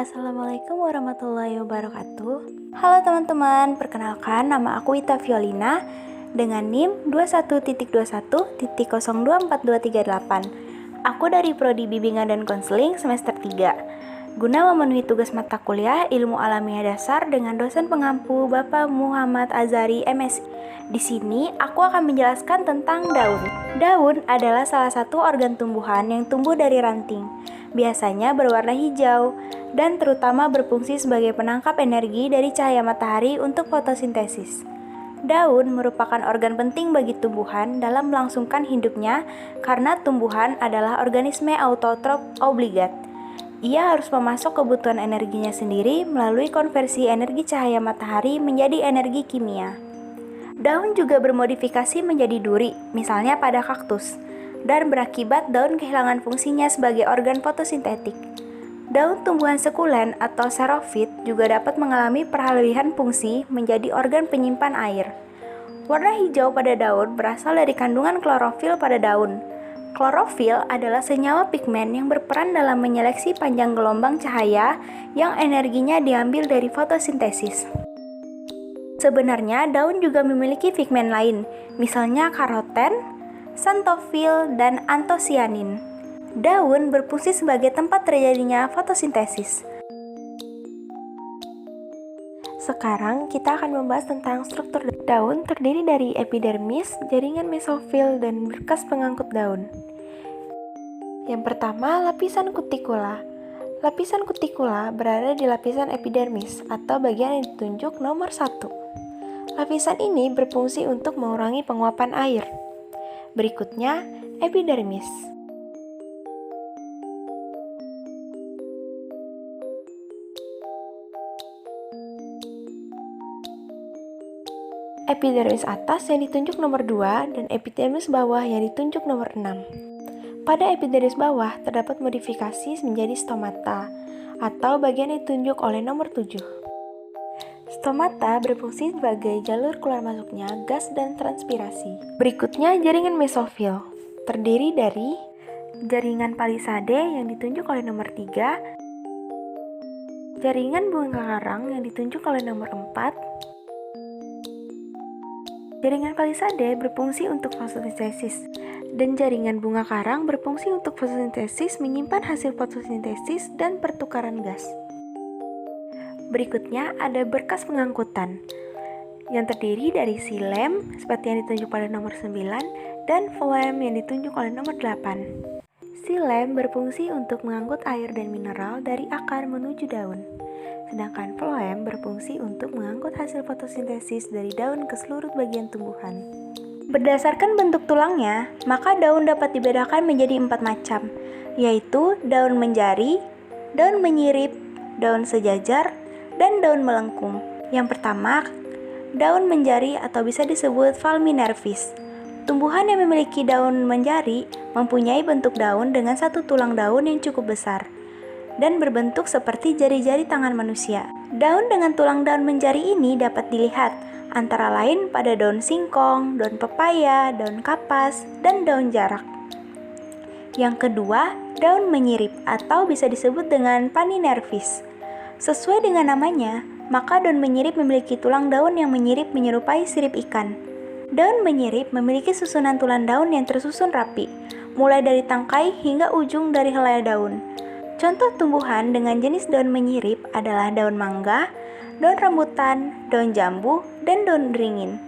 Assalamualaikum warahmatullahi wabarakatuh. Halo teman-teman, perkenalkan nama aku Ita Violina dengan NIM 21.21.0242238. Aku dari Prodi Bimbingan dan Konseling semester 3. Guna memenuhi tugas mata kuliah Ilmu Alamiah Dasar dengan dosen pengampu Bapak Muhammad Azhari MSI. Di sini aku akan menjelaskan tentang daun. Daun adalah salah satu organ tumbuhan yang tumbuh dari ranting. Biasanya berwarna hijau dan terutama berfungsi sebagai penangkap energi dari cahaya matahari untuk fotosintesis. Daun merupakan organ penting bagi tumbuhan dalam melangsungkan hidupnya karena tumbuhan adalah organisme autotrof obligat. Ia harus memasok kebutuhan energinya sendiri melalui konversi energi cahaya matahari menjadi energi kimia. Daun juga bermodifikasi menjadi duri, misalnya pada kaktus, dan berakibat daun kehilangan fungsinya sebagai organ fotosintetik. Daun tumbuhan sekulen atau xerofit juga dapat mengalami peralihan fungsi menjadi organ penyimpan air. Warna hijau pada daun berasal dari kandungan klorofil pada daun. Klorofil adalah senyawa pigmen yang berperan dalam menyeleksi panjang gelombang cahaya yang energinya diambil dari fotosintesis. Sebenarnya daun juga memiliki pigmen lain, misalnya karoten, xanthofil, dan antosianin. Daun berfungsi sebagai tempat terjadinya fotosintesis. Sekarang kita akan membahas tentang struktur daun. Terdiri dari epidermis, jaringan mesofil, dan berkas pengangkut daun. Yang pertama, lapisan kutikula. Lapisan kutikula berada di lapisan epidermis atau bagian yang ditunjuk nomor 1. Lapisan ini berfungsi untuk mengurangi penguapan air. Berikutnya, epidermis. Epidermis atas yang ditunjuk nomor 2 dan epidermis bawah yang ditunjuk nomor 6. Pada epidermis bawah terdapat modifikasi menjadi stomata atau bagian yang ditunjuk oleh nomor 7. Stomata berfungsi sebagai jalur keluar masuknya gas dan transpirasi. Berikutnya jaringan mesofil. Terdiri dari jaringan palisade yang ditunjuk oleh nomor 3, jaringan bunga karang yang ditunjuk oleh nomor 4. Jaringan palisade berfungsi untuk fotosintesis, dan jaringan bunga karang berfungsi untuk fotosintesis menyimpan hasil fotosintesis dan pertukaran gas. Berikutnya ada berkas pengangkutan, yang terdiri dari xilem, seperti yang ditunjuk pada nomor 9, dan phloem yang ditunjuk oleh nomor 8. Xilem berfungsi untuk mengangkut air dan mineral dari akar menuju daun. Sedangkan phloem berfungsi untuk mengangkut hasil fotosintesis dari daun ke seluruh bagian tumbuhan. Berdasarkan bentuk tulangnya, maka daun dapat dibedakan menjadi 4 macam, yaitu daun menjari, daun menyirip, daun sejajar, dan daun melengkung. Yang pertama, daun menjari atau bisa disebut Falminervis. Tumbuhan yang memiliki daun menjari mempunyai bentuk daun dengan satu tulang daun yang cukup besar dan berbentuk seperti jari-jari tangan manusia. Daun dengan tulang daun menjari ini dapat dilihat antara lain pada daun singkong, daun pepaya, daun kapas, dan daun jarak. Yang kedua, daun menyirip atau bisa disebut dengan Paninervis. Sesuai dengan namanya, maka daun menyirip memiliki tulang daun yang menyirip menyerupai sirip ikan. Daun menyirip memiliki susunan tulang daun yang tersusun rapi, mulai dari tangkai hingga ujung dari helai daun. Contoh tumbuhan dengan jenis daun menyirip adalah daun mangga, daun rambutan, daun jambu, dan daun beringin.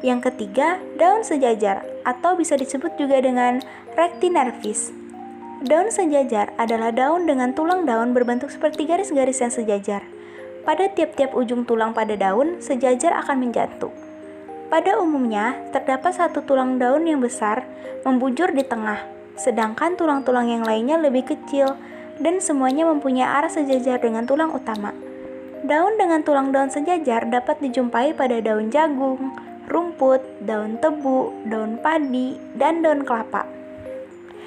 Yang ketiga, daun sejajar atau bisa disebut juga dengan Rectinervis. Daun sejajar adalah daun dengan tulang daun berbentuk seperti garis-garis yang sejajar. Pada tiap-tiap ujung tulang pada daun, sejajar akan menjatu. Pada umumnya, terdapat satu tulang daun yang besar membujur di tengah, sedangkan tulang-tulang yang lainnya lebih kecil dan semuanya mempunyai arah sejajar dengan tulang utama. Daun dengan tulang daun sejajar dapat dijumpai pada daun jagung, rumput, daun tebu, daun padi, dan daun kelapa.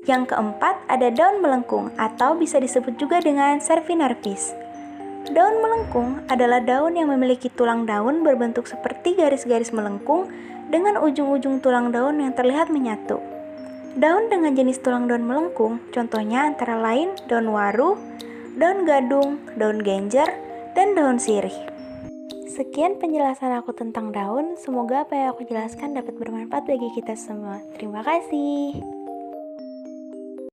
Yang keempat ada daun melengkung atau bisa disebut juga dengan Servinervis. Daun melengkung adalah daun yang memiliki tulang daun berbentuk seperti garis-garis melengkung dengan ujung-ujung tulang daun yang terlihat menyatu. Daun dengan jenis tulang daun melengkung, contohnya antara lain daun waru, daun gadung, daun genjer, dan daun sirih. Sekian penjelasan aku tentang daun. Semoga apa yang aku jelaskan dapat bermanfaat bagi kita semua. Terima kasih.